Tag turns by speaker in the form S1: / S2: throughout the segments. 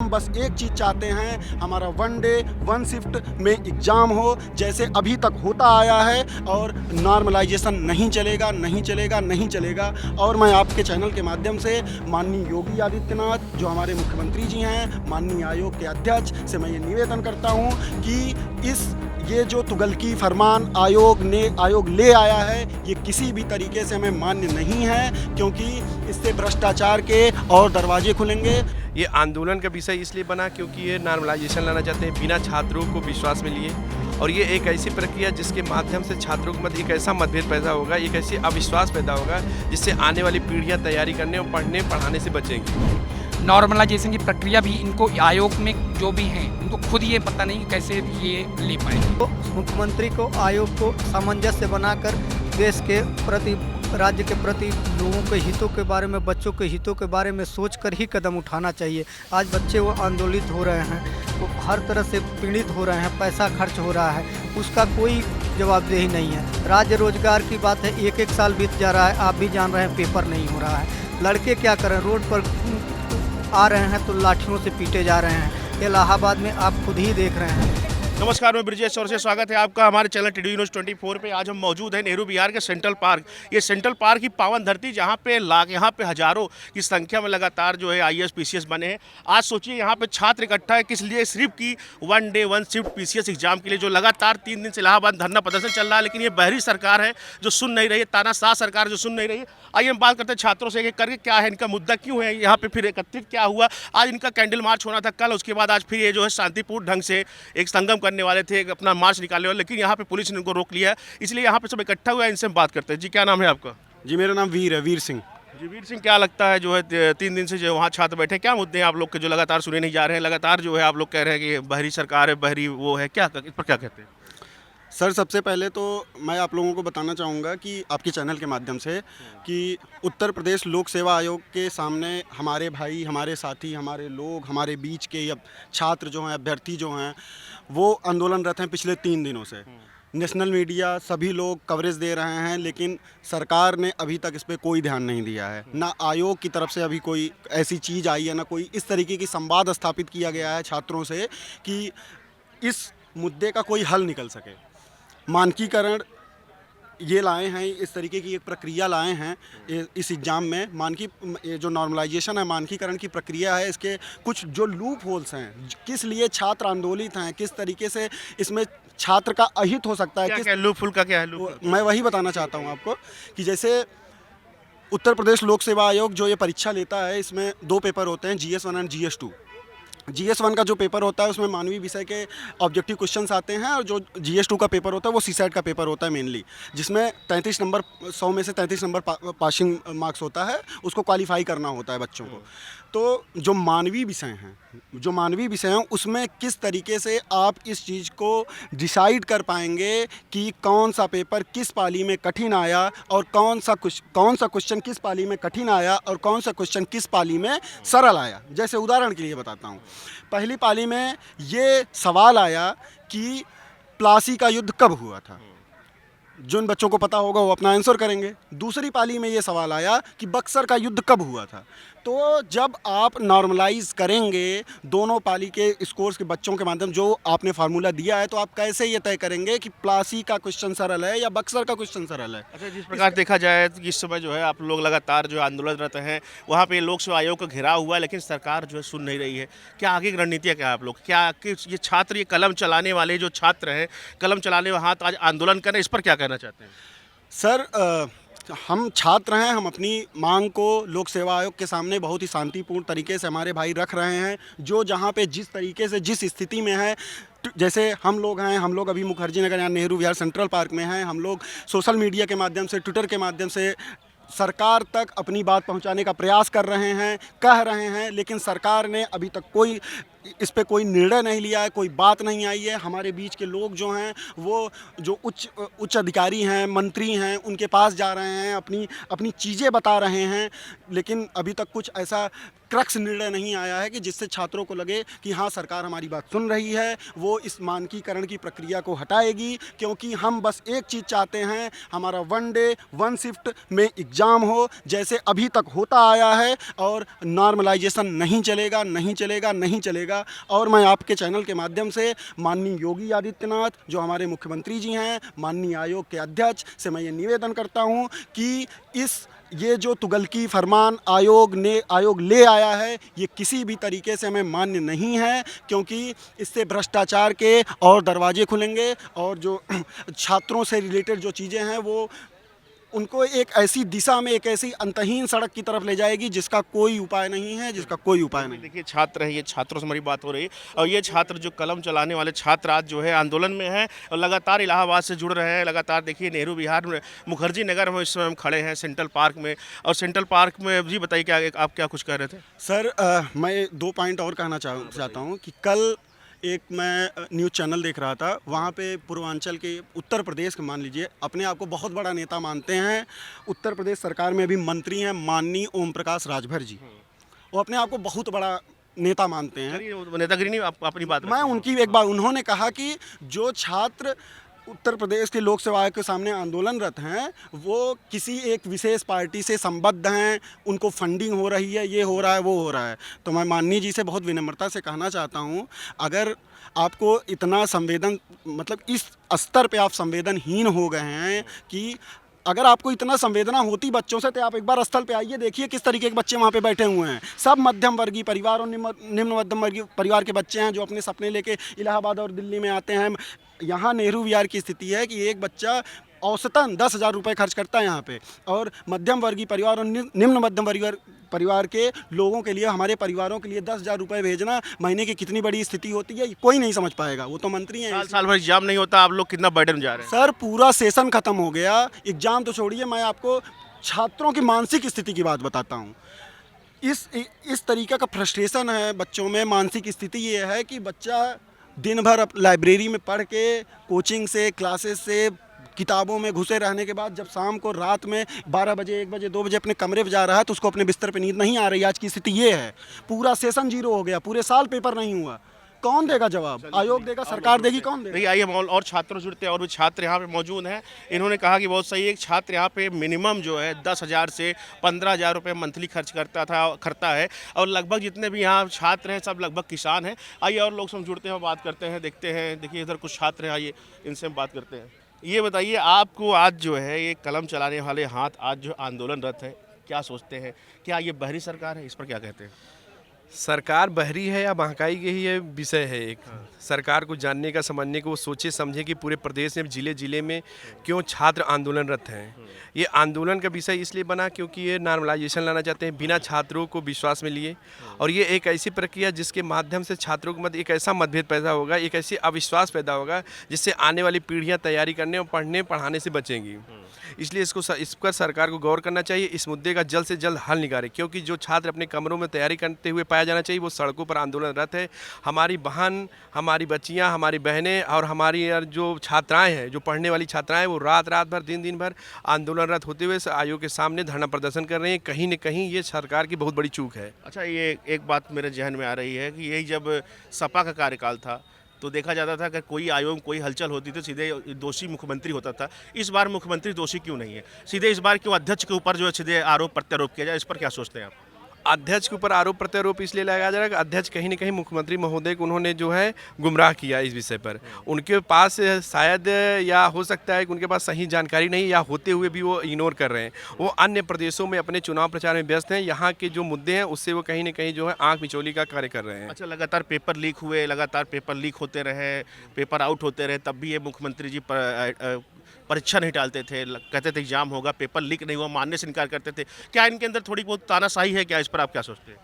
S1: हम बस एक चीज़ चाहते हैं, हमारा 1 डे 1 शिफ्ट में एग्ज़ाम हो जैसे अभी तक होता आया है, और नॉर्मलाइजेशन नहीं चलेगा, नहीं चलेगा, नहीं चलेगा। और मैं आपके चैनल के माध्यम से माननीय योगी आदित्यनाथ जो हमारे मुख्यमंत्री जी हैं, माननीय आयोग के अध्यक्ष से मैं ये निवेदन करता हूँ कि ये जो तुगलकी फरमान आयोग ले आया है, ये किसी भी तरीके से हमें मान्य नहीं है, क्योंकि इससे भ्रष्टाचार के और दरवाजे खुलेंगे।
S2: ये आंदोलन का विषय इसलिए बना क्योंकि ये नॉर्मलाइजेशन लाना चाहते हैं बिना छात्रों को विश्वास में लिए, और ये एक ऐसी प्रक्रिया जिसके माध्यम से छात्रों के मध्य एक ऐसा मतभेद पैदा होगा, एक ऐसी अविश्वास पैदा होगा जिससे आने वाली पीढ़ियां तैयारी करने और पढ़ने पढ़ाने से बचेंगी।
S3: नॉर्मलाइजेशन की प्रक्रिया भी इनको आयोग में जो भी हैं उनको खुद ये पता नहीं कैसे ये ले पाएंगे।
S4: तो मुख्यमंत्री को आयोग को सामंजस्य बनाकर देश के प्रति, राज्य के प्रति, लोगों के हितों के बारे में, बच्चों के हितों के बारे में सोचकर ही कदम उठाना चाहिए। आज बच्चे वो आंदोलित हो रहे हैं, वो हर तरह से पीड़ित हो रहे हैं, पैसा खर्च हो रहा है, उसका कोई जवाबदेही नहीं है। राज्य रोजगार की बात है, एक साल बीत जा रहा है, आप भी जान रहे हैं पेपर नहीं हो रहा है। लड़के क्या करें, रोड पर आ रहे हैं तो लाठियों से पीटे जा रहे हैं। इलाहाबाद में आप खुद ही देख रहे हैं।
S2: नमस्कार, मैं ब्रिजेश और से स्वागत है आपका हमारे चैनल टीवी न्यूज़ 24 पे। आज हम मौजूद हैं नेहरू विहार के सेंट्रल पार्क। ये सेंट्रल पार्क की पावन धरती जहाँ पे यहाँ पे हज़ारों की संख्या में लगातार जो है IAS PCS बने हैं। आज सोचिए यहाँ पे छात्र इकट्ठा है किस लिए, सिर्फ की 1 डे 1 शिफ्ट PCS एग्जाम के लिए, जो लगातार 3 दिन से इलाहाबाद धरना प्रदर्शन चल रहा है। लेकिन ये बहरी सरकार है जो सुन नहीं रही है, तानाशाह सरकार जो सुन नहीं रही है। आइए हम बात करते हैं छात्रों से, करके क्या है इनका मुद्दा, क्यों है यहाँ पे फिर एकत्रित क्या हुआ। आज इनका कैंडल मार्च होना था कल, उसके बाद आज फिर ये जो है शांतिपूर्ण ढंग से एक संगम करने वाले थे, अपना मार्च निकालने वाले, लेकिन यहाँ पे पुलिस ने इनको रोक लिया है। इसलिए यहाँ पे सब इकट्ठा हुआ है। इनसे हम बात करते हैं। जी, क्या नाम है आपका?
S1: जी, मेरा नाम वीर है, वीर सिंह।
S2: जी वीर सिंह, क्या लगता है जो है 3 दिन से जो वहाँ छात्र बैठे हैं, क्या मुद्दे हैं आप लोग के जो लगातार सुने नहीं जा रहे हैं? लगातार जो है आप लोग कह रहे हैं कि बहरी सरकार है, बहरी वो है, क्या इस पर क्या कहते हैं?
S1: सर, सबसे पहले तो मैं आप लोगों को बताना चाहूँगा कि आपके चैनल के माध्यम से कि उत्तर प्रदेश लोक सेवा आयोग के सामने हमारे भाई, हमारे साथी, हमारे लोग, हमारे बीच के छात्र जो हैं, अभ्यर्थी जो हैं, वो आंदोलनरत हैं पिछले 3 दिनों से। नेशनल मीडिया सभी लोग कवरेज दे रहे हैं, लेकिन सरकार ने अभी तक इस पर कोई ध्यान नहीं दिया है। ना आयोग की तरफ से अभी कोई ऐसी चीज़ आई है, ना कोई इस तरीके की संवाद स्थापित किया गया है छात्रों से कि इस मुद्दे का कोई हल निकल सके। मानकीकरण ये लाए हैं, इस तरीके की एक प्रक्रिया लाए हैं इस एग्ज़ाम में। ये जो नॉर्मलाइजेशन है, मानकीकरण की प्रक्रिया है, इसके कुछ जो लूप होल्स हैं, किस लिए छात्र आंदोलित हैं, किस तरीके से इसमें छात्र का अहित हो सकता है,
S2: क्या लूप होल का क्या है?
S1: मैं वही बताना चाहता हूँ आपको कि जैसे उत्तर प्रदेश लोक सेवा आयोग जो ये परीक्षा लेता है, इसमें 2 पेपर होते हैं, GS1 और GS2। GS1 का जो पेपर होता है उसमें मानवीय विषय के ऑब्जेक्टिव क्वेश्चंस आते हैं, और जो GS2 का पेपर होता है वो CSAT का पेपर होता है मेनली, जिसमें 33 नंबर 100 में से 33 नंबर पासिंग मार्क्स होता है, उसको क्वालिफाई करना होता है बच्चों को। तो जो मानवीय विषय हैं उसमें किस तरीके से आप इस चीज़ को डिसाइड कर पाएंगे कि कौन सा पेपर किस पाली में कठिन आया, और कौन सा क्वेश्चन किस पाली में कठिन आया और कौन सा क्वेश्चन किस पाली में सरल आया। जैसे उदाहरण के लिए बताता हूँ, पहली पाली में ये सवाल आया कि प्लासी का युद्ध कब हुआ था। जिन बच्चों को पता होगा वो अपना आंसर करेंगे। दूसरी पाली में ये सवाल आया कि बक्सर का युद्ध कब हुआ था। तो जब आप नॉर्मलाइज करेंगे दोनों पाली के स्कोर्स के बच्चों के माध्यम जो आपने फार्मूला दिया है, तो आप कैसे ये तय करेंगे कि प्लासी का क्वेश्चन सरल है या बक्सर का क्वेश्चन सरल है।
S2: अच्छा, जिस प्रकार देखा जाए कि इस समय जो है आप लोग लगातार जो आंदोलनरत हैं, वहाँ पे लोक सेवा आयोग का घेराव हुआ है, लेकिन सरकार जो है सुन नहीं रही है। क्या आगे की रणनीतियाँ क्या है आप लोग, क्या कि ये छात्र, ये कलम चलाने वाले जो छात्र हैं, कलम चलाने वाले हाथ आज आंदोलन करें, इस पर क्या कहना चाहते हैं?
S1: सर, हम छात्र हैं, हम अपनी मांग को लोक सेवा आयोग के सामने बहुत ही शांतिपूर्ण तरीके से हमारे भाई रख रहे हैं। जो जहाँ पे जिस तरीके से जिस स्थिति में है, जैसे हम लोग अभी मुखर्जी नगर यहाँ नेहरू विहार सेंट्रल पार्क में हैं, हम लोग सोशल मीडिया के माध्यम से, ट्विटर के माध्यम से सरकार तक अपनी बात पहुंचाने का प्रयास कर रहे हैं, कह रहे हैं, लेकिन सरकार ने अभी तक कोई इस पे कोई निर्णय नहीं लिया है, कोई बात नहीं आई है। हमारे बीच के लोग जो हैं, वो जो उच्च अधिकारी हैं, मंत्री हैं, उनके पास जा रहे हैं, अपनी चीज़ें बता रहे हैं, लेकिन अभी तक कुछ ऐसा क्रक्स निर्णय नहीं आया है कि जिससे छात्रों को लगे कि हाँ सरकार हमारी बात सुन रही है, वो इस मानकीकरण की प्रक्रिया को हटाएगी। क्योंकि हम बस एक चीज़ चाहते हैं, हमारा 1 डे 1 शिफ्ट में एग्ज़ाम हो जैसे अभी तक होता आया है, और नॉर्मलाइजेशन नहीं चलेगा, नहीं चलेगा, नहीं चलेगा। और मैं आपके चैनल के माध्यम से माननीय योगी आदित्यनाथ जो हमारे मुख्यमंत्री जी हैं, माननीय आयोग के अध्यक्ष से मैं ये निवेदन करता हूँ कि ये जो तुगलकी फरमान आयोग ले आया है, ये किसी भी तरीके से हमें मान्य नहीं है। क्योंकि इससे भ्रष्टाचार के और दरवाजे खुलेंगे, और जो छात्रों से रिलेटेड जो चीज़ें हैं वो उनको एक ऐसी दिशा में, एक ऐसी अंतहीन सड़क की तरफ ले जाएगी जिसका कोई उपाय नहीं है, जिसका कोई उपाय नहीं।
S2: देखिए छात्र हैं, ये छात्रों से हमारी बात हो रही है, और ये छात्र जो कलम चलाने वाले छात्र आज जो है आंदोलन में हैं और लगातार इलाहाबाद से जुड़ रहे हैं। लगातार देखिए नेहरू विहार में, मुखर्जी नगर में इस समय हम खड़े हैं सेंट्रल पार्क में। और सेंट्रल पार्क में जी बताइए क्या आप क्या कुछ कह रहे थे?
S1: सर मैं 2 पॉइंट और कहना चाहता हूँ कि कल एक मैं न्यूज़ चैनल देख रहा था, वहाँ पे पूर्वांचल के उत्तर प्रदेश के, मान लीजिए अपने आप को बहुत बड़ा नेता मानते हैं, उत्तर प्रदेश सरकार में अभी मंत्री हैं माननीय ओम प्रकाश राजभर जी, वो अपने आप को बहुत बड़ा नेता मानते हैं।
S2: नेतागिरी नहीं, आप अपनी बात
S1: मैं उनकी एक बात, उन्होंने कहा कि जो छात्र उत्तर प्रदेश के लोक सेवा आयोग के सामने आंदोलनरत हैं वो किसी एक विशेष पार्टी से संबद्ध हैं, उनको फंडिंग हो रही है, ये हो रहा है, वो हो रहा है। तो मैं माननीय जी से बहुत विनम्रता से कहना चाहता हूँ, अगर आपको इतना मतलब इस स्तर पे आप संवेदनहीन हो गए हैं कि अगर आपको इतना संवेदना होती बच्चों से, तो आप एक बार स्थल पे आइए, देखिए किस तरीके के बच्चे वहाँ पे बैठे हुए हैं। सब मध्यम वर्गीय परिवार और निम्न मध्यम वर्गीय परिवार के बच्चे हैं जो अपने सपने लेके इलाहाबाद और दिल्ली में आते हैं। यहाँ नेहरू विहार की स्थिति है कि एक बच्चा औसतन 10,000 रुपये खर्च करता है यहाँ पे, और मध्यम वर्गीय परिवार और निम्न मध्यम वर्गीय परिवार के लोगों के लिए, हमारे परिवारों के लिए 10,000 रुपये भेजना महीने की कितनी बड़ी स्थिति होती है, कोई नहीं समझ पाएगा। वो तो मंत्री हैं।
S2: साल भर एग्जाम नहीं होता, आप लोग कितना बर्डन जा रहे हैं?
S1: सर पूरा सेशन खत्म हो गया, एग्जाम तो छोड़िए, मैं आपको छात्रों की मानसिक स्थिति की बात बताता हूँ। इस तरीके का फ्रस्ट्रेशन है बच्चों में। मानसिक स्थिति ये है कि बच्चा दिन भर लाइब्रेरी में पढ़ के, कोचिंग से, क्लासेस से, किताबों में घुसे रहने के बाद जब शाम को रात में 12 बजे, 1 बजे, 2 बजे अपने कमरे पे जा रहा है तो उसको अपने बिस्तर पे नींद नहीं आ रही। आज की स्थिति ये है। पूरा सेशन 0 हो गया, पूरे साल पेपर नहीं हुआ। कौन देगा जवाब? आयोग देगा, सरकार देगी, कौन देगा?
S2: नहीं, आइए हम और छात्रों जुड़ते हैं, और भी छात्र यहाँ पे मौजूद हैं। इन्होंने कहा कि बहुत सही, एक छात्र यहाँ पे मिनिमम जो है 10,000 से 15,000 रुपये मंथली खर्च करता है, और लगभग जितने भी यहाँ छात्र हैं सब लगभग किसान हैं। आइए और लोग से हम जुड़ते हैं, बात करते हैं, देखते हैं। देखिए इधर कुछ छात्र हैं, आइए इनसे हम बात करते हैं। ये बताइए, आपको आज जो है ये कलम चलाने वाले हाथ आज जो आंदोलनरत है, क्या सोचते हैं? क्या ये बहरी सरकार है? इस पर क्या कहते हैं?
S5: सरकार बहरी है या महंगाई के ही ये विषय है। एक सरकार को जानने का, समझने को, वो सोचे समझे कि पूरे प्रदेश में जिले जिले में क्यों छात्र आंदोलनरत हैं। ये आंदोलन का विषय इसलिए बना क्योंकि ये नॉर्मलाइजेशन लाना चाहते हैं बिना छात्रों को विश्वास में लिए, और ये एक ऐसी प्रक्रिया जिसके माध्यम से छात्रों के मध्य एक ऐसा मतभेद पैदा होगा, एक ऐसी अविश्वास पैदा होगा जिससे आने वाली पीढ़ियाँ तैयारी करने और पढ़ने पढ़ाने से बचेंगी। इसलिए इस पर सरकार को गौर करना चाहिए, इस मुद्दे का जल्द से जल्द हल निकाले, क्योंकि जो छात्र अपने कमरों में तैयारी करते हुए पाया जाना चाहिए वो सड़कों पर आंदोलनरत है। हमारी बहन, हमारी बच्चियां, हमारी बहनें और हमारी जो छात्राएं हैं, जो पढ़ने वाली छात्राएं, वो रात भर दिन भर आंदोलनरत होते हुए आयोग के सामने धरना प्रदर्शन कर रही हैं। कहीं न कहीं ये सरकार की बहुत बड़ी चूक है।
S2: अच्छा, ये एक बात मेरे जहन में आ रही है कि यही जब सपा का कार्यकाल था तो देखा जाता था कि कोई आयोग, कोई हलचल होती तो सीधे दोषी मुख्यमंत्री होता था। इस बार मुख्यमंत्री दोषी क्यों नहीं है? सीधे इस बार क्यों अध्यक्ष के ऊपर जो है सीधे आरोप प्रत्यारोप किया जाए? इस पर क्या सोचते हैं आप?
S5: अध्यक्ष के ऊपर आरोप प्रत्यारोप इसलिए लगाया जा रहा है कि अध्यक्ष कहीं न कहीं मुख्यमंत्री महोदय को उन्होंने जो है गुमराह किया इस विषय पर। उनके पास शायद, या हो सकता है कि उनके पास सही जानकारी नहीं, या होते हुए भी वो इग्नोर कर रहे हैं। वो अन्य प्रदेशों में अपने चुनाव प्रचार में व्यस्त हैं। यहाँ के जो मुद्दे हैं उससे वो कहीं न कहीं जो है आँख मिचौली का कार्य कर रहे हैं।
S2: अच्छा, लगातार पेपर लीक हुए, लगातार पेपर लीक होते रहे, पेपर आउट होते रहे, तब भी ये मुख्यमंत्री जी परीक्षा नहीं टालते थे, कहते थे एग्जाम होगा, पेपर लीक नहीं हुआ, मानने से इनकार करते थे। क्या इनके अंदर थोड़ी बहुत तानाशाही है क्या? इस पर आप क्या सोचते हैं?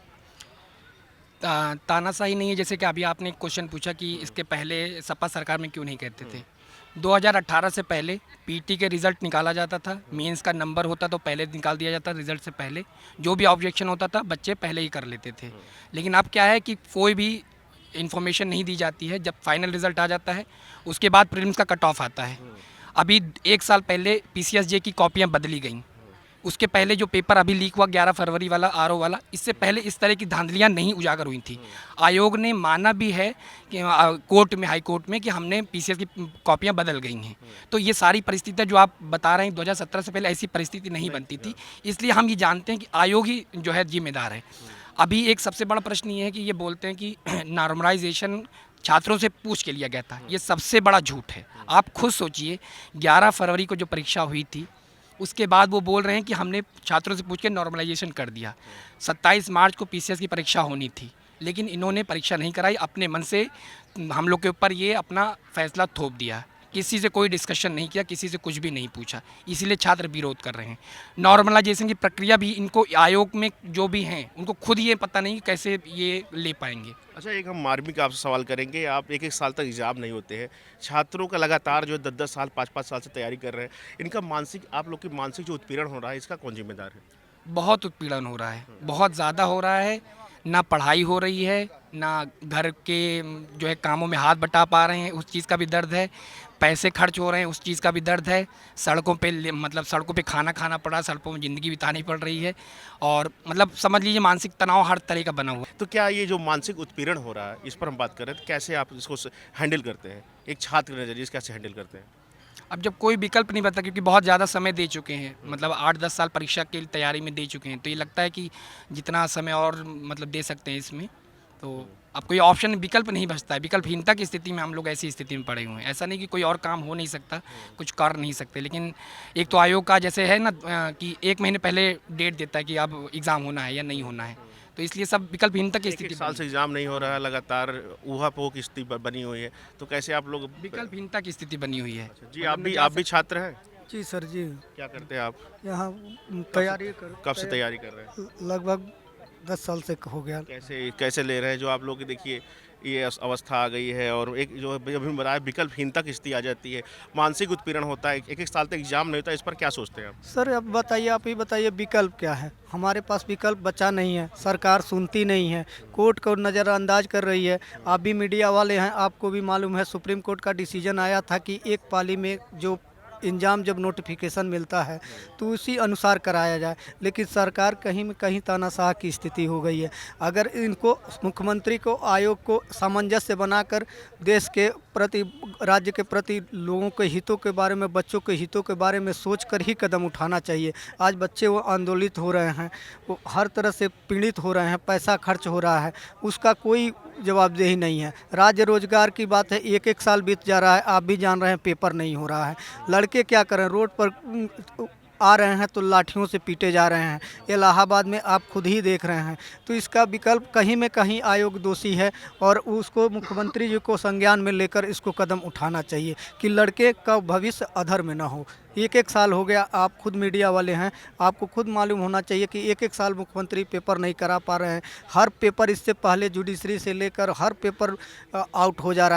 S3: तानाशाही नहीं है। जैसे कि अभी आपने एक क्वेश्चन पूछा कि इसके पहले सपा सरकार में क्यों नहीं कहते थे। 2018 से पहले पीटी के रिज़ल्ट निकाला जाता था, मेंस का नंबर होता तो पहले निकाल दिया जाता, रिज़ल्ट से पहले जो भी ऑब्जेक्शन होता था बच्चे पहले ही कर लेते थे। लेकिन अब क्या है कि कोई भी इन्फॉर्मेशन नहीं दी जाती है। जब फाइनल रिज़ल्ट आ जाता है उसके बाद प्रीलिम्स का कट ऑफ आता है। अभी 1 साल पहले PCSJ की कॉपियाँ बदली गई, उसके पहले जो पेपर अभी लीक हुआ 11 फरवरी वाला आरओ वाला, इससे पहले इस तरह की धांधलियाँ नहीं उजागर हुई थी। आयोग ने माना भी है कि कोर्ट में, हाई कोर्ट में, कि हमने पीसीएस की कॉपियाँ बदल गई हैं। तो ये सारी परिस्थितियाँ जो आप बता रहे हैं 2017 से पहले ऐसी परिस्थिति नहीं बनती थी, इसलिए हम ये जानते हैं कि आयोग ही जो है जिम्मेदार है। अभी एक सबसे बड़ा प्रश्न ये है कि ये बोलते हैं कि नॉर्मलाइजेशन छात्रों से पूछ के लिया गया था। ये सबसे बड़ा झूठ है। आप खुद सोचिए, 11 फरवरी को जो परीक्षा हुई थी उसके बाद वो बोल रहे हैं कि हमने छात्रों से पूछ के नॉर्मलाइजेशन कर दिया। 27 मार्च को पीसीएस की परीक्षा होनी थी, लेकिन इन्होंने परीक्षा नहीं कराई, अपने मन से हम लोग के ऊपर ये अपना फैसला थोप दिया। किसी से कोई डिस्कशन नहीं किया, किसी से कुछ भी नहीं पूछा, इसीलिए छात्र विरोध कर रहे हैं। नॉर्मलाइजेशन की प्रक्रिया भी इनको, आयोग में जो भी हैं, उनको खुद ये पता नहीं कि कैसे ये ले पाएंगे।
S2: अच्छा, एक हम मार्मिक आपसे सवाल करेंगे। आप एक साल तक एग्जाम नहीं होते हैं, छात्रों का लगातार जो 10 साल 5 साल से तैयारी कर रहे हैं, इनका मानसिक, आप लोग की मानसिक जो उत्पीड़न हो रहा है, इसका कौन जिम्मेदार है?
S3: बहुत उत्पीड़न हो रहा है, बहुत ज़्यादा हो रहा है। ना पढ़ाई हो रही है, ना घर के जो है कामों में हाथ बटा पा रहे हैं, उस चीज़ का भी दर्द है। पैसे खर्च हो रहे हैं, उस चीज़ का भी दर्द है। सड़कों पे मतलब सड़कों पे खाना खाना पड़ रहा है, सड़कों में ज़िंदगी बितानी पड़ रही है, और मतलब समझ लीजिए मानसिक तनाव हर तरह का बना हुआ है।
S2: तो क्या ये जो मानसिक उत्पीड़न हो रहा है, इस पर हम बात कर रहे हैं, तो कैसे आप इसको हैंडल करते हैं? एक छात्र के नज़रिए से कैसे हैंडल करते हैं?
S3: अब जब कोई विकल्प नहीं बता, क्योंकि बहुत ज़्यादा समय दे चुके हैं, मतलब 8-10 साल परीक्षा की तैयारी में दे चुके हैं, तो ये लगता है कि जितना समय और मतलब दे सकते हैं इसमें, तो अब कोई ऑप्शन, विकल्प नहीं बचता है। विकल्पहीनता की स्थिति में हम लोग ऐसी स्थिति में पड़े हुए हैं। ऐसा नहीं कि कोई और काम हो नहीं सकता, कुछ कर नहीं सकते, लेकिन एक तो आयोग का जैसे है ना कि 1 महीने पहले डेट देता है कि अब एग्ज़ाम होना है या नहीं होना है, तो इसलिए सब विकल्पहीनता की
S2: एक
S3: स्थिति
S2: साल से एग्जाम नहीं हो रहा है, लगातार ऊहापोह की स्थिति बनी हुई है, तो कैसे आप लोग?
S3: विकल्पहीनता की स्थिति बनी हुई है।
S2: जी, आप भी छात्र हैं?
S4: जी सर जी,
S2: क्या करते हैं आप?
S4: यहाँ तैयारी
S2: कब से तैयारी कर रहे हैं?
S4: लगभग 10 साल से हो गया।
S2: कैसे कैसे ले रहे हैं? जो आप लोग की देखिए ये अवस्था आ गई है, और एक जो अभी बताया विकल्पहीनता की स्थिति आ जाती है, मानसिक उत्पीड़न होता है, एक साल तक एग्जाम नहीं होता, इस पर क्या सोचते हैं आप?
S4: सर अब बताइए, आप ही बताइए विकल्प क्या है? हमारे पास विकल्प बचा नहीं है, सरकार सुनती नहीं है, कोर्ट को नज़रअंदाज कर रही है। आप भी मीडिया वाले हैं, आपको भी मालूम है, सुप्रीम कोर्ट का डिसीजन आया था कि एक पाली में जो एग्जाम जब नोटिफिकेशन मिलता है तो उसी अनुसार कराया जाए, लेकिन सरकार कहीं में कहीं तानाशाह की स्थिति हो गई है। अगर इनको, मुख्यमंत्री को, आयोग को सामंजस्य बनाकर देश के प्रति, राज्य के प्रति, लोगों के हितों के बारे में, बच्चों के हितों के बारे में सोच कर ही कदम उठाना चाहिए। आज बच्चे वो आंदोलित हो रहे हैं, वो हर तरह से पीड़ित हो रहे हैं, पैसा खर्च हो रहा है, उसका कोई जवाबदेही नहीं है। राज्य रोजगार की बात है, 1-1 साल बीत जा रहा है, आप भी जान रहे हैं पेपर नहीं हो रहा है। लड़के क्या करें, रोड पर आ रहे हैं तो लाठियों से पीटे जा रहे हैं। इलाहाबाद में आप खुद ही देख रहे हैं। तो इसका विकल्प कहीं में कहीं आयोग दोषी है, और उसको मुख्यमंत्री जी को संज्ञान में लेकर इसको कदम उठाना चाहिए कि लड़के का भविष्य अधर में ना हो। 1-1 साल हो गया, आप खुद मीडिया वाले हैं, आपको खुद मालूम होना चाहिए कि 1-1 साल मुख्यमंत्री पेपर नहीं करा पा रहे हैं। हर पेपर इससे पहले जुडिशरी से लेकर हर पेपर आउट हो जा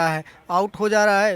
S4: रहा है।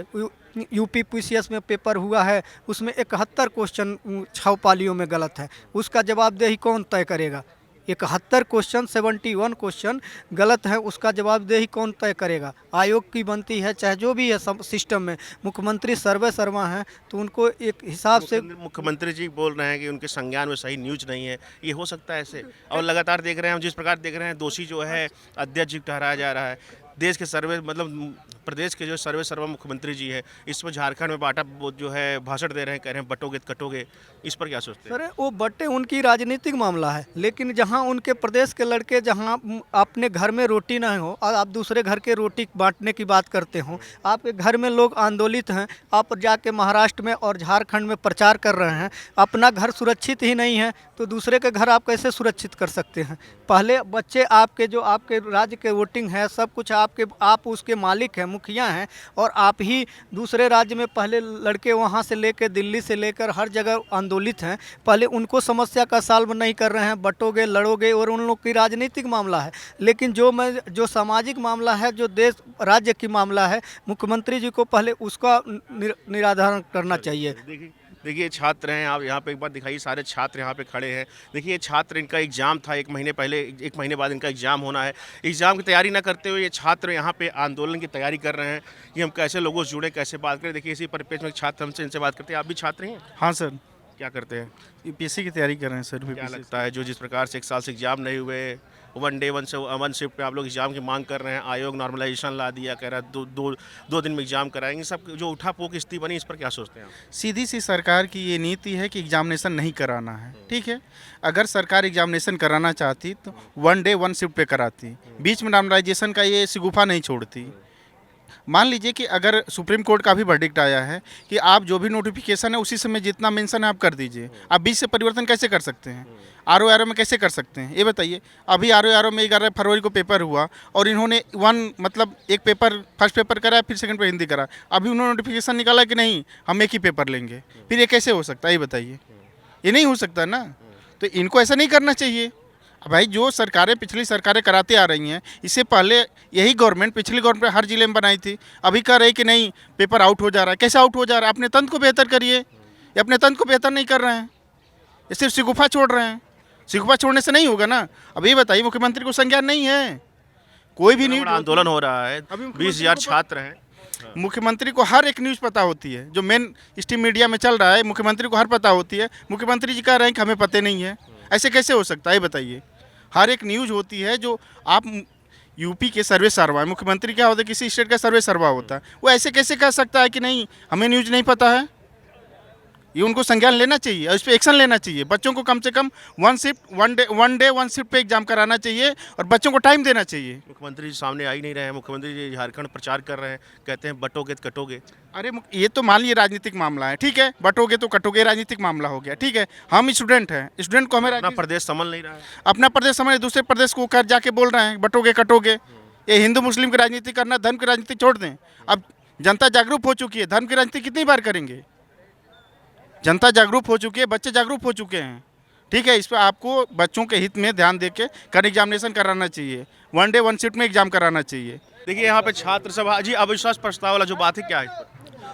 S4: यूपी पीसीएस में पेपर हुआ है, उसमें 71 क्वेश्चन 6 पालियों में गलत है, उसका जवाबदेही कौन तय करेगा? 71 क्वेश्चन, 71 क्वेश्चन गलत है, उसका जवाबदेही कौन तय करेगा? आयोग की बनती है, चाहे जो भी है सब सिस्टम में। मुख्यमंत्री सर्वे सर्वा हैं, तो उनको एक हिसाब से,
S2: मुख्यमंत्री जी बोल रहे हैं कि उनके संज्ञान में सही न्यूज नहीं है, ये हो सकता है ऐसे? और लगातार देख रहे हैं हम, जिस प्रकार देख रहे हैं, दोषी जो है अध्यक्ष जी ठहराया जा रहा है। देश के सर्वे, मतलब प्रदेश के जो सर्वे सर्वा मुख्यमंत्री जी है, इसमें झारखंड में बाटा वो जो है भाषण दे रहे हैं, कह रहे हैं बटोगे तो कटोगे, इस पर क्या सोचते हैं?
S4: सर वो बट्टे उनकी राजनीतिक मामला है, लेकिन जहां उनके प्रदेश के लड़के, जहां अपने घर में रोटी ना हो और आप दूसरे घर के रोटी बांटने की बात करते हो, आपके घर में लोग आंदोलित हैं, आप जाके महाराष्ट्र में और झारखंड में प्रचार कर रहे हैं, अपना घर सुरक्षित ही नहीं है तो दूसरे के घर आप कैसे सुरक्षित कर सकते हैं? पहले बच्चे आपके, जो आपके राज्य के वोटिंग है, सब कुछ आप उसके मालिक हैं, मुखिया हैं, और आप ही दूसरे राज्य में पहले लड़के वहाँ से लेकर, दिल्ली से लेकर हर जगह आंदोलित हैं। पहले उनको समस्या का सॉल्व नहीं कर रहे हैं, बटोगे लड़ोगे, और उन लोग की राजनीतिक मामला है। लेकिन जो सामाजिक मामला है, जो देश राज्य की मामला है, मुख्यमंत्री जी को पहले उसका निराधारण करना चाहिए।
S2: देखिए छात्र हैं, आप यहाँ पे एक बार दिखाइए, सारे छात्र यहाँ पे खड़े हैं। देखिए छात्र, इनका एग्ज़ाम था 1 महीने पहले, 1 महीने बाद इनका एग्ज़ाम होना है। एग्ज़ाम की तैयारी ना करते हुए ये छात्र यहाँ पे आंदोलन की तैयारी कर रहे हैं। ये हम कैसे लोगों से जुड़े, कैसे बात करें, देखिए इसी परिप्रेक्ष्य में छात्र हमसे, इनसे बात करते हैं। आप भी छात्र हैं?
S6: हाँ सर।
S2: क्या करते हैं?
S6: यूपीएससी की तैयारी कर रहे हैं सर।
S2: क्या
S6: यूपीएससी
S2: लगता है जो जिस प्रकार से 1 साल से एग्जाम नहीं हुए, वन शिफ्ट पे आप लोग एग्जाम की मांग कर रहे हैं, आयोग नॉर्मलाइजेशन ला दिया, कह रहा है दो दिन में एग्जाम कराएंगे, सब जो उठापोक स्थिति बनी, इस पर क्या सोचते हैं आप?
S6: सीधी सी सरकार की ये नीति है कि एग्जामिनेशन नहीं कराना है। ठीक है, अगर सरकार एग्जामिनेशन कराना चाहती तो 1 डे 1 शिफ्ट पे कराती, बीच में नॉर्मलाइजेशन का ये शिगुफा नहीं छोड़ती। मान लीजिए कि अगर सुप्रीम कोर्ट का भी वर्डिक्ट आया है कि आप जो भी नोटिफिकेशन है उसी समय जितना मेंशन है आप कर दीजिए, आप बीच से परिवर्तन कैसे कर सकते हैं? आर में कैसे कर सकते हैं ये बताइए। अभी आर में 11 फरवरी को पेपर हुआ और इन्होंने एक पेपर फर्स्ट पेपर करा, फिर सेकंड पेपर हिंदी करा, अभी उन्होंने नोटिफिकेशन निकाला कि नहीं हम एक ही पेपर लेंगे, फिर ये कैसे हो सकता है ये बताइए? ये नहीं हो सकता ना, तो इनको ऐसा नहीं करना चाहिए। भाई जो सरकारें पिछली सरकारें कराते आ रही हैं, इससे पहले यही गवर्नमेंट पिछली गवर्नमेंट हर जिले में बनाई थी, अभी कह रही कि नहीं पेपर आउट हो जा रहा है। कैसे आउट हो जा रहा है? अपने तंत्र को बेहतर करिए, ये अपने तंत्र को बेहतर नहीं कर रहे हैं, ये सिर्फ शिगुफा छोड़ रहे हैं। शिगुफा छोड़ने से नहीं होगा ना। अब ये बताइए मुख्यमंत्री को संज्ञान नहीं है, कोई भी
S2: बड़ा
S6: न्यूज
S2: आंदोलन हो रहा है,
S6: अभी
S2: 20,000 छात्र हैं।
S6: मुख्यमंत्री को हर एक न्यूज़ पता होती है, जो मेन स्ट्रीम मीडिया में चल रहा है मुख्यमंत्री को हर पता होती है। मुख्यमंत्री जी कह रहे हैं कि हमें पता नहीं है, ऐसे कैसे हो सकता है ये बताइए? हर एक न्यूज़ होती है जो आप यूपी के सर्वे सर्वा है, मुख्यमंत्री क्या होता है किसी स्टेट का सर्वे सर्वा होता है, वो ऐसे कैसे कह सकता है कि नहीं हमें न्यूज़ नहीं पता है? ये उनको संज्ञान लेना चाहिए और इस पर एक्शन लेना चाहिए। बच्चों को कम से कम 1 डे 1 शिफ्ट पे एग्जाम कराना चाहिए और बच्चों को टाइम देना चाहिए।
S2: मुख्यमंत्री जी सामने आ ही नहीं रहे हैं, मुख्यमंत्री जी झारखंड प्रचार कर रहे हैं, कहते हैं बटोगे तो कटोगे।
S6: अरे ये तो मान लीजिए राजनीतिक मामला है, ठीक है, बटोगे तो कटोगे, राजनीतिक मामला हो गया, ठीक है। हम स्टूडेंट हैं, स्टूडेंट को हमें
S2: अपना प्रदेश संभल नहीं रहा है।
S6: अपना प्रदेश समझ दूसरे प्रदेश को कर जाके बोल रहे हैं बटोगे कटोगे। ये हिंदू मुस्लिम की राजनीति करना, धर्म की राजनीति छोड़ दें। अब जनता जागरूक हो चुकी है, धर्म की राजनीति कितनी बार करेंगे? जनता जागरूक हो चुकी है, बच्चे जागरूक हो चुके हैं, ठीक है। इस पर आपको बच्चों के हित में ध्यान देके कर एग्जामिनेशन कराना चाहिए, 1 डे 1 शिफ्ट में एग्जाम कराना चाहिए।
S2: देखिए यहाँ पे छात्र सभा जी अविश्वास प्रस्ताव वाला जो बात है क्या है इस पर?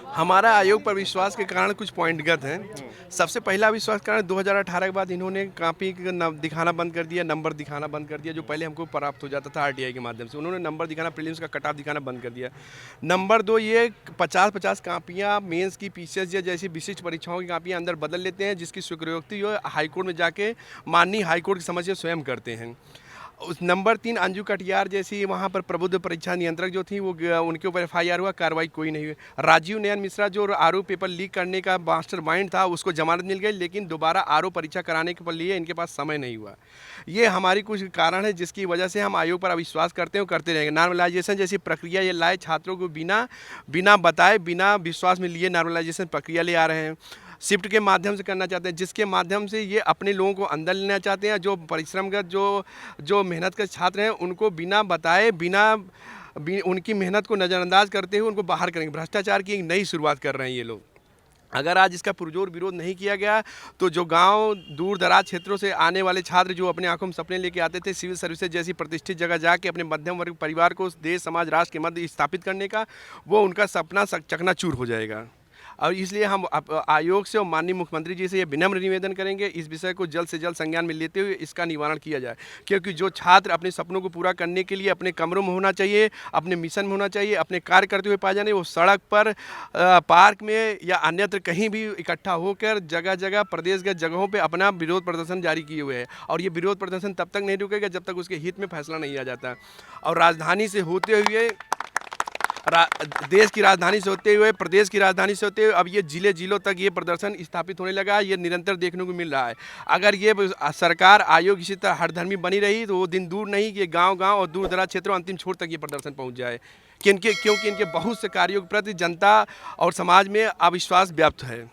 S5: हमारा आयोग पर विश्वास के कारण कुछ पॉइंटगत हैं। सबसे पहला विश्वास कारण 2018 के बाद इन्होंने कॉपी दिखाना बंद कर दिया, नंबर दिखाना बंद कर दिया, जो पहले हमको प्राप्त हो जाता था आरटीआई के माध्यम से। उन्होंने नंबर दिखाना, प्रीलिम्स का कट ऑफ दिखाना बंद कर दिया। नंबर 2, ये 50-50 कापियाँ मेंस की, पीसीएस या जैसी विशिष्ट परीक्षाओं की कापियाँ अंदर बदल लेते हैं, जिसकी स्वीकृति हो हाईकोर्ट में जाके माननीय हाईकोर्ट की समझ से स्वयं करते हैं। उस नंबर 3, अंजू कटियार जैसी वहाँ पर प्रबुद्ध परीक्षा नियंत्रक जो थी, वो उनके ऊपर एफआईआर हुआ, कार्रवाई कोई नहीं हुई। राजीव नयन मिश्रा जो आरओ पेपर लीक करने का मास्टरमाइंड था, उसको जमानत मिल गई, लेकिन दोबारा आरओ परीक्षा कराने के लिए इनके पास समय नहीं हुआ। ये हमारी कुछ कारण है जिसकी वजह से हम आयोग पर अविश्वास करते हैं और करते रहेंगे। नॉर्मलाइजेशन जैसी प्रक्रिया ये लाए, छात्रों को बिना बताए, बिना विश्वास में लिए नॉर्मलाइजेशन प्रक्रिया ले आ रहे हैं। शिफ्ट के माध्यम से करना चाहते हैं, जिसके माध्यम से ये अपने लोगों को अंदर लेना चाहते हैं। जो परिश्रमगत जो मेहनत के छात्र हैं उनको बिना बताए, उनकी मेहनत को नज़रअंदाज करते हुए उनको बाहर करेंगे। भ्रष्टाचार की एक नई शुरुआत कर रहे हैं ये लोग। अगर आज इसका पुरजोर विरोध नहीं किया गया तो जो गांव दूर दराज क्षेत्रों से आने वाले छात्र जो अपने आंखों में सपने लेके आते थे सिविल सर्विसेज जैसी प्रतिष्ठित जगह जाके अपने मध्यम वर्ग परिवार को देश समाज राष्ट्र के मध्य स्थापित करने का, वो उनका सपना चकनाचूर हो जाएगा। और इसलिए हम आयोग से और माननीय मुख्यमंत्री जी से ये विनम्र निवेदन करेंगे, इस विषय को जल्द से जल्द संज्ञान में लेते हुए इसका निवारण किया जाए। क्योंकि जो छात्र अपने सपनों को पूरा करने के लिए अपने कमरों में होना चाहिए, अपने मिशन में होना चाहिए, अपने कार्य करते हुए पाए जाने, वो सड़क पर, पार्क में या अन्यत्र कहीं भी इकट्ठा होकर जगह जगह प्रदेशगत जगहों पर अपना विरोध प्रदर्शन जारी किए हुए हैं। और ये विरोध प्रदर्शन तब तक नहीं रुकेगा जब तक उसके हित में फैसला नहीं आ जाता। और राजधानी से होते हुए, देश की राजधानी से होते हुए, प्रदेश की राजधानी से होते हुए अब ये जिलों तक ये प्रदर्शन स्थापित होने लगा है। ये निरंतर देखने को मिल रहा है। अगर ये सरकार आयोग इसी तरह हरधर्मी बनी रही तो वो दिन दूर नहीं कि गांव-गांव और दूर दराज क्षेत्रों अंतिम छोर तक ये प्रदर्शन पहुंच जाए। क्योंकि इनके बहुत से कार्यों के प्रति जनता और समाज में अविश्वास व्याप्त है।